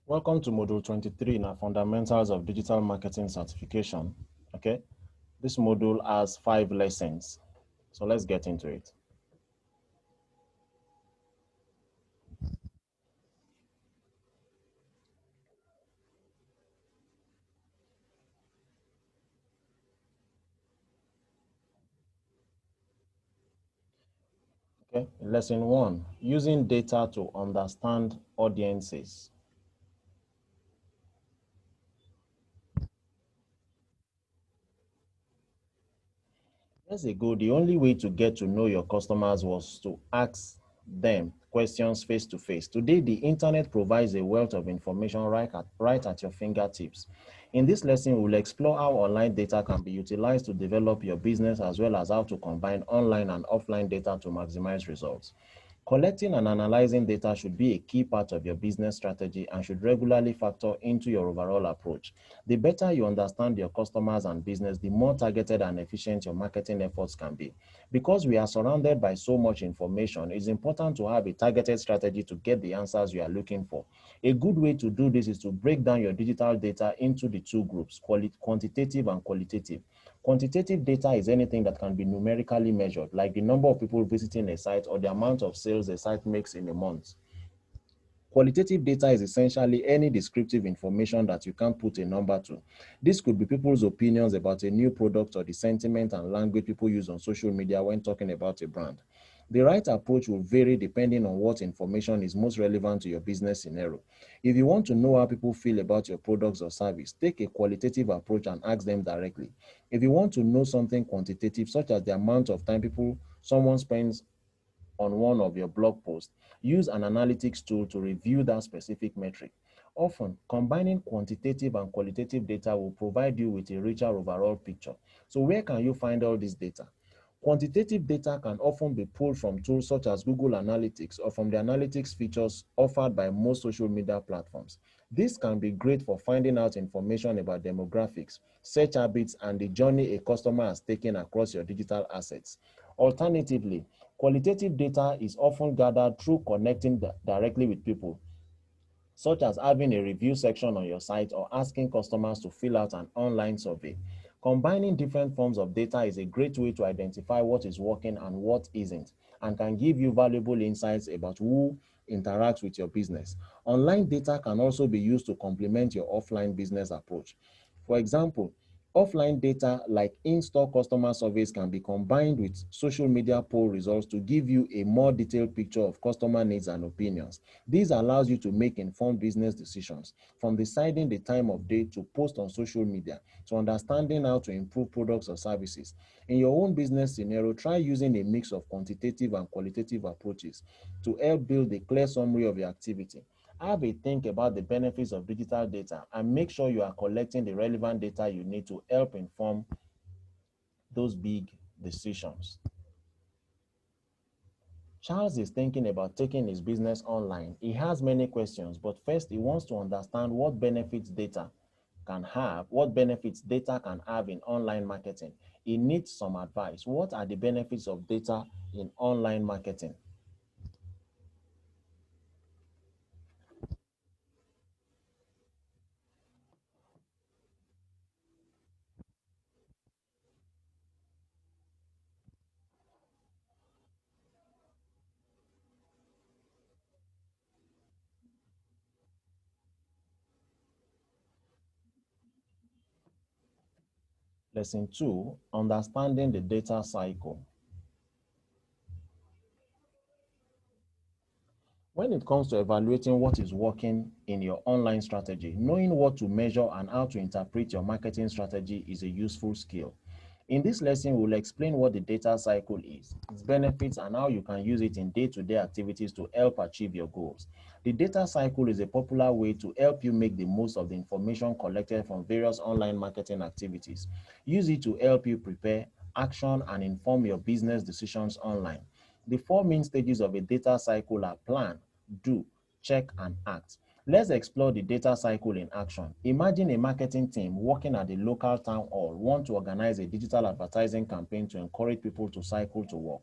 Welcome to Module 23 in our Fundamentals of Digital Marketing Certification. Okay, this module has 5 lessons. So let's get into it. Okay, lesson 1, using data to understand audiences. Years ago, the only way to get to know your customers was to ask them questions face to face. Today, the internet provides a wealth of information right at your fingertips. In this lesson, we'll explore how online data can be utilized to develop your business as well as how to combine online and offline data to maximize results. Collecting and analyzing data should be a key part of your business strategy and should regularly factor into your overall approach. The better you understand your customers and business, the more targeted and efficient your marketing efforts can be. Because we are surrounded by so much information, it's important to have a targeted strategy to get the answers you are looking for. A good way to do this is to break down your digital data into the two groups, quantitative and qualitative. Quantitative data is anything that can be numerically measured, like the number of people visiting a site or the amount of sales a site makes in a month. Qualitative data is essentially any descriptive information that you can't put a number to. This could be people's opinions about a new product or the sentiment and language people use on social media when talking about a brand. The right approach will vary depending on what information is most relevant to your business scenario. If you want to know how people feel about your products or service, take a qualitative approach and ask them directly. If you want to know something quantitative, such as the amount of time someone spends on one of your blog posts, use an analytics tool to review that specific metric. Often, combining quantitative and qualitative data will provide you with a richer overall picture. So where can you find all this data? Quantitative data can often be pulled from tools such as Google Analytics or from the analytics features offered by most social media platforms. This can be great for finding out information about demographics, search habits, and the journey a customer has taken across your digital assets. Alternatively, qualitative data is often gathered through connecting directly with people, such as having a review section on your site or asking customers to fill out an online survey. Combining different forms of data is a great way to identify what is working and what isn't, and can give you valuable insights about who interacts with your business. Online data can also be used to complement your offline business approach. For example, offline data like in-store customer surveys can be combined with social media poll results to give you a more detailed picture of customer needs and opinions. This allows you to make informed business decisions, from deciding the time of day to post on social media to understanding how to improve products or services. In your own business scenario, try using a mix of quantitative and qualitative approaches to help build a clear summary of your activity. Have a think about the benefits of digital data and make sure you are collecting the relevant data you need to help inform those big decisions. Charles is thinking about taking his business online. He has many questions, but first he wants to understand what benefits data can have in online marketing. He needs some advice. What are the benefits of data in online marketing? Lesson 2, understanding the data cycle. When it comes to evaluating what is working in your online strategy, knowing what to measure and how to interpret your marketing strategy is a useful skill. In this lesson, we'll explain what the data cycle is, its benefits, and how you can use it in day-to-day activities to help achieve your goals. The data cycle is a popular way to help you make the most of the information collected from various online marketing activities. Use it to help you prepare, action, and inform your business decisions online. The four main stages of a data cycle are plan, do, check, and act. Let's explore the data cycle in action. Imagine a marketing team working at a local town hall want to organize a digital advertising campaign to encourage people to cycle to work.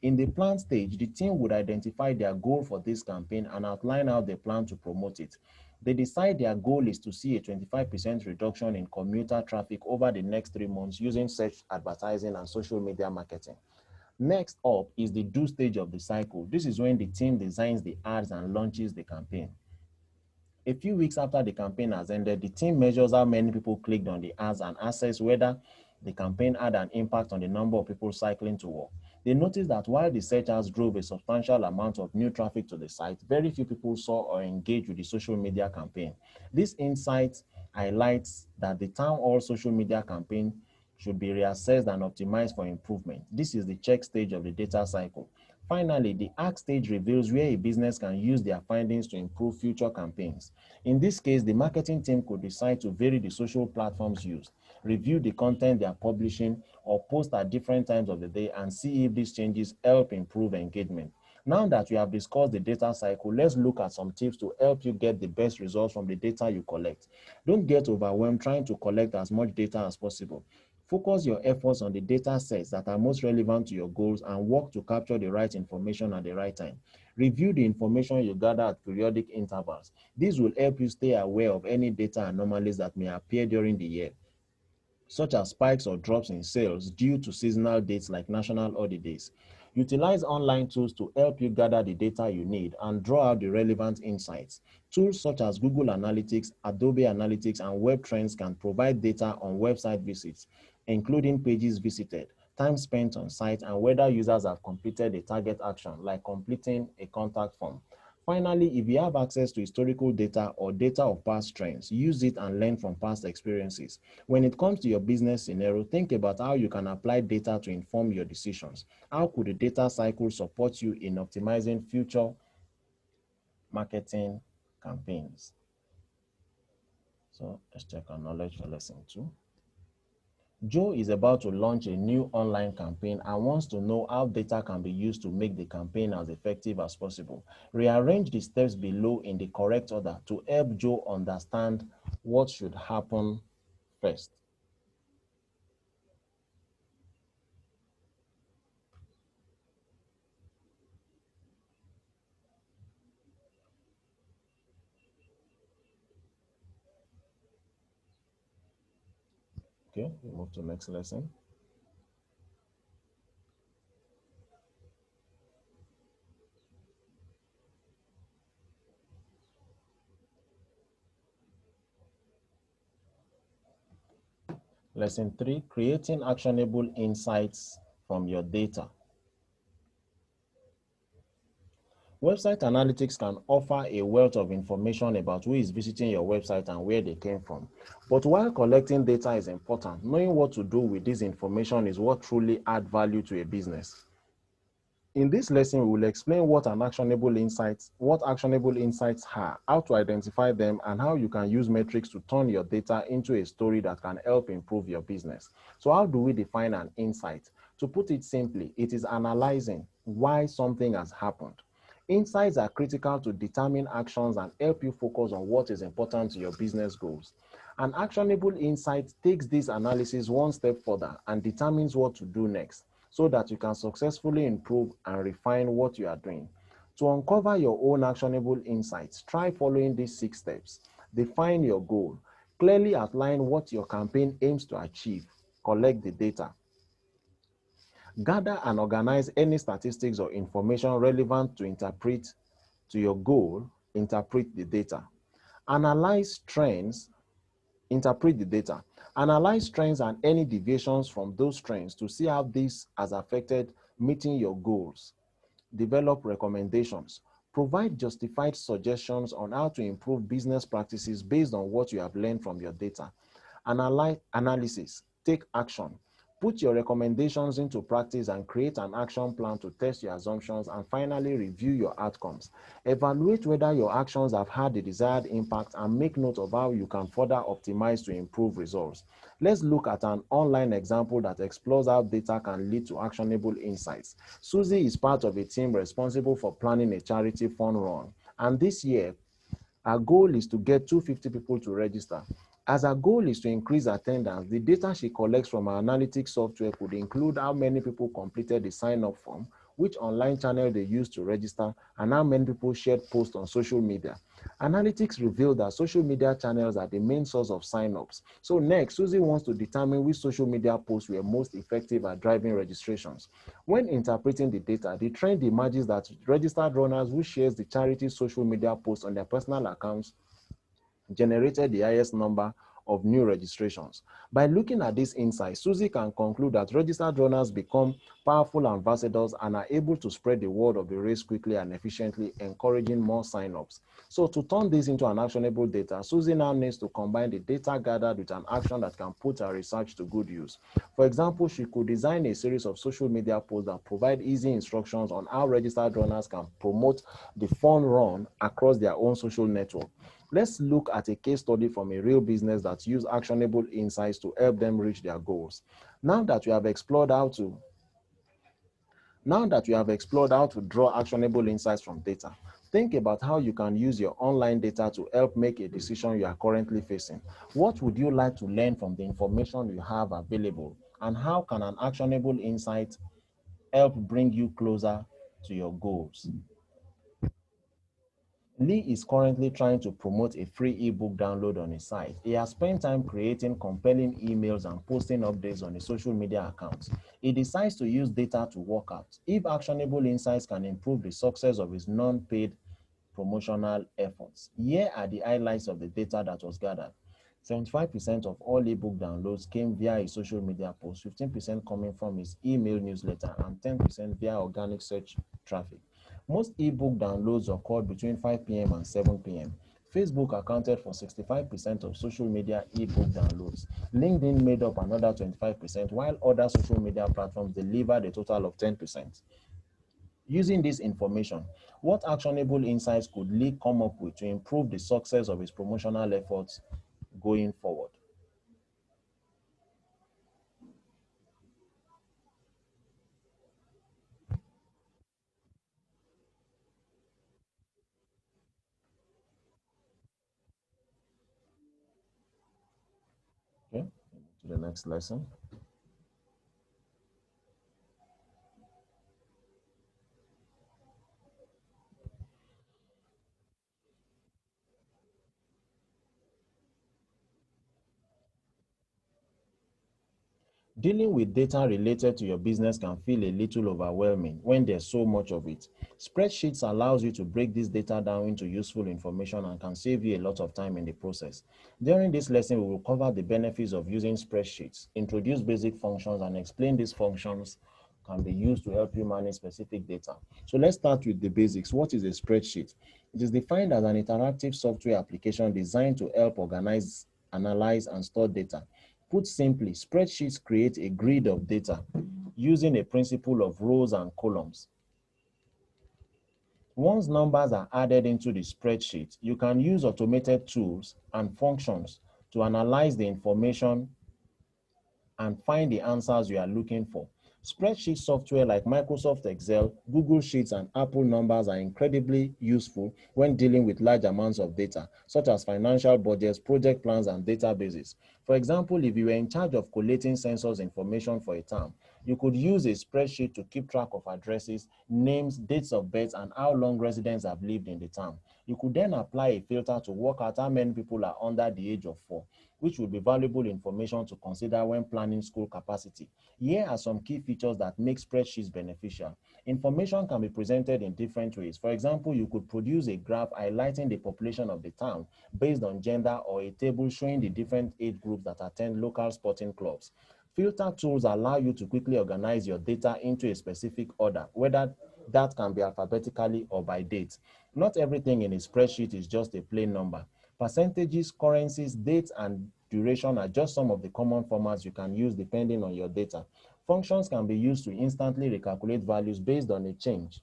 In the plan stage, the team would identify their goal for this campaign and outline how they plan to promote it. They decide their goal is to see a 25% reduction in commuter traffic over the next 3 months using search advertising and social media marketing. Next up is the do stage of the cycle. This is when the team designs the ads and launches the campaign. A few weeks after the campaign has ended, the team measures how many people clicked on the ads and assess whether the campaign had an impact on the number of people cycling to work. They noticed that while the search ads drove a substantial amount of new traffic to the site, very few people saw or engaged with the social media campaign. This insight highlights that the town hall social media campaign should be reassessed and optimized for improvement. This is the check stage of the data cycle. Finally, the act stage reveals where a business can use their findings to improve future campaigns. In this case, the marketing team could decide to vary the social platforms used, review the content they are publishing, or post at different times of the day and see if these changes help improve engagement. Now that we have discussed the data cycle, let's look at some tips to help you get the best results from the data you collect. Don't get overwhelmed trying to collect as much data as possible. Focus your efforts on the data sets that are most relevant to your goals and work to capture the right information at the right time. Review the information you gather at periodic intervals. This will help you stay aware of any data anomalies that may appear during the year, such as spikes or drops in sales due to seasonal dates like national holidays. Utilize online tools to help you gather the data you need and draw out the relevant insights. Tools such as Google Analytics, Adobe Analytics, and Web Trends can provide data on website visits, including pages visited, time spent on site, and whether users have completed a target action, like completing a contact form. Finally, if you have access to historical data or data of past trends, use it and learn from past experiences. When it comes to your business scenario, think about how you can apply data to inform your decisions. How could the data cycle support you in optimizing future marketing campaigns? So let's check our knowledge for lesson 2. Joe is about to launch a new online campaign and wants to know how data can be used to make the campaign as effective as possible. Rearrange the steps below in the correct order to help Joe understand what should happen first. Okay, we move to the next lesson. Lesson 3, creating actionable insights from your data. Website analytics can offer a wealth of information about who is visiting your website and where they came from. But while collecting data is important, knowing what to do with this information is what truly adds value to a business. In this lesson, we will explain what actionable insights are, how to identify them, and how you can use metrics to turn your data into a story that can help improve your business. So how do we define an insight? To put it simply, it is analyzing why something has happened. Insights are critical to determine actions and help you focus on what is important to your business goals. An actionable insight takes this analysis one step further and determines what to do next, so that you can successfully improve and refine what you are doing. To uncover your own actionable insights, try following these 6 steps. Define your goal. Clearly outline what your campaign aims to achieve. Collect the data. Gather and organize any statistics or information relevant to your goal. Interpret the data. Analyze trends. Interpret the data. Analyze trends and any deviations from those trends to see how this has affected meeting your goals. Develop recommendations. Provide justified suggestions on how to improve business practices based on what you have learned from your data. Analysis. Take action. Put your recommendations into practice and create an action plan to test your assumptions, and finally review your outcomes. Evaluate whether your actions have had the desired impact and make note of how you can further optimize to improve results. Let's look at an online example that explores how data can lead to actionable insights. Susie is part of a team responsible for planning a charity fund run, and this year our goal is to get 250 people to register. As our goal is to increase attendance, the data she collects from our analytics software could include how many people completed the sign-up form, which online channel they use to register, and how many people shared posts on social media. Analytics reveal that social media channels are the main source of signups. So next, Susie wants to determine which social media posts were most effective at driving registrations. When interpreting the data, the trend emerges that registered runners who shares the charity social media posts on their personal accounts generated the highest number of new registrations. By looking at this insight, Susie can conclude that registered runners become powerful ambassadors and are able to spread the word of the race quickly and efficiently, encouraging more signups. So to turn this into an actionable data, Susie now needs to combine the data gathered with an action that can put her research to good use. For example, she could design a series of social media posts that provide easy instructions on how registered runners can promote the fun run across their own social network. Let's look at a case study from a real business that use actionable insights to help them reach their goals. Now that we have explored how to draw actionable insights from data, think about how you can use your online data to help make a decision you are currently facing. What would you like to learn from the information you have available? And how can an actionable insight help bring you closer to your goals? Lee is currently trying to promote a free ebook download on his site. He has spent time creating compelling emails and posting updates on his social media accounts. He decides to use data to work out if actionable insights can improve the success of his non-paid promotional efforts. Here are the highlights of the data that was gathered. 75% of all ebook downloads came via his social media posts, 15% coming from his email newsletter, and 10% via organic search traffic. Most ebook downloads occurred between 5 p.m. and 7 p.m. Facebook accounted for 65% of social media ebook downloads. LinkedIn made up another 25%, while other social media platforms delivered a total of 10%. Using this information, what actionable insights could Lee come up with to improve the success of his promotional efforts going forward? Okay, to the next lesson. Dealing with data related to your business can feel a little overwhelming when there's so much of it. Spreadsheets allows you to break this data down into useful information and can save you a lot of time in the process. During this lesson, we will cover the benefits of using spreadsheets, introduce basic functions, and explain these functions can be used to help you manage specific data. So let's start with the basics. What is a spreadsheet? It is defined as an interactive software application designed to help organize, analyze, and store data. Put simply, spreadsheets create a grid of data using a principle of rows and columns. Once numbers are added into the spreadsheet, you can use automated tools and functions to analyze the information and find the answers you are looking for. Spreadsheet software like Microsoft Excel, Google Sheets, and Apple Numbers are incredibly useful when dealing with large amounts of data, such as financial budgets, project plans, and databases. For example, if you were in charge of collating census information for a town, you could use a spreadsheet to keep track of addresses, names, dates of birth, and how long residents have lived in the town. You could then apply a filter to work out how many people are under the age of 4, which would be valuable information to consider when planning school capacity. Here are some key features that make spreadsheets beneficial. Information can be presented in different ways. For example, you could produce a graph highlighting the population of the town based on gender, or a table showing the different age groups that attend local sporting clubs. Filter tools allow you to quickly organize your data into a specific order, whether that can be alphabetically or by date. Not everything in a spreadsheet is just a plain number. Percentages, currencies, dates, and duration are just some of the common formats you can use depending on your data. Functions can be used to instantly recalculate values based on a change.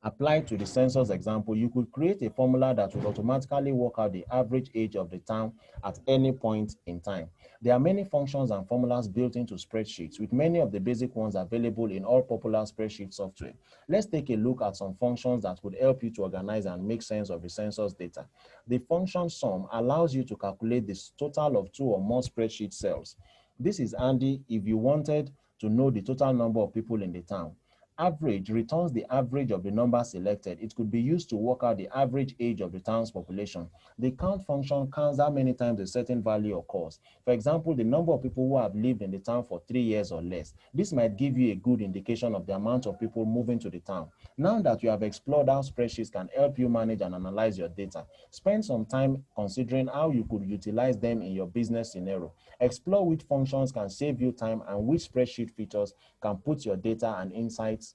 Applied to the census example, you could create a formula that would automatically work out the average age of the town at any point in time. There are many functions and formulas built into spreadsheets, with many of the basic ones available in all popular spreadsheet software. Let's take a look at some functions that would help you to organize and make sense of the census data. The function sum allows you to calculate the total of two or more spreadsheet cells. This is handy if you wanted to know the total number of people in the town. average returns the average of the number selected. It could be used to work out the average age of the town's population. The count function counts how many times a certain value occurs. For example, the number of people who have lived in the town for 3 years or less. This might give you a good indication of the amount of people moving to the town. Now that you have explored how spreadsheets can help you manage and analyze your data, spend some time considering how you could utilize them in your business scenario. Explore which functions can save you time and which spreadsheet features can put your data and insights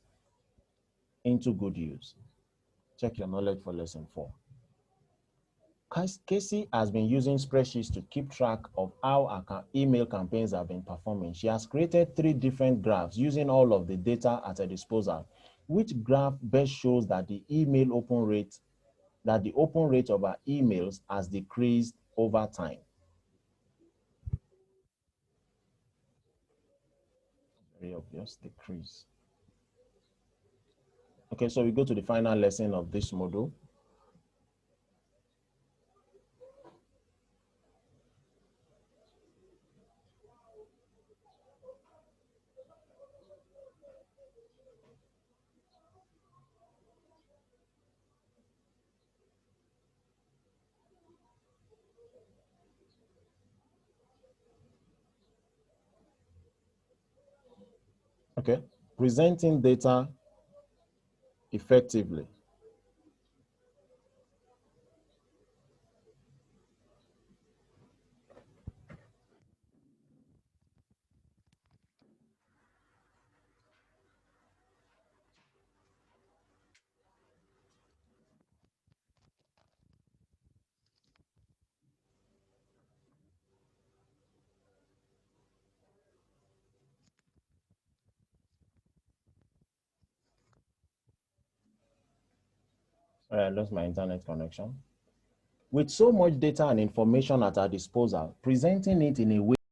into good use. Check your knowledge for lesson 4. Casey has been using spreadsheets to keep track of how her email campaigns have been performing. She has created 3 different graphs using all of the data at her disposal. Which graph best shows that the open rate of her emails has decreased over time? Very obvious, decrease. Okay, so we go to the final lesson of this module. Okay, presenting data effectively. Sorry, I lost my internet connection. With so much data and information at our disposal, presenting it in a way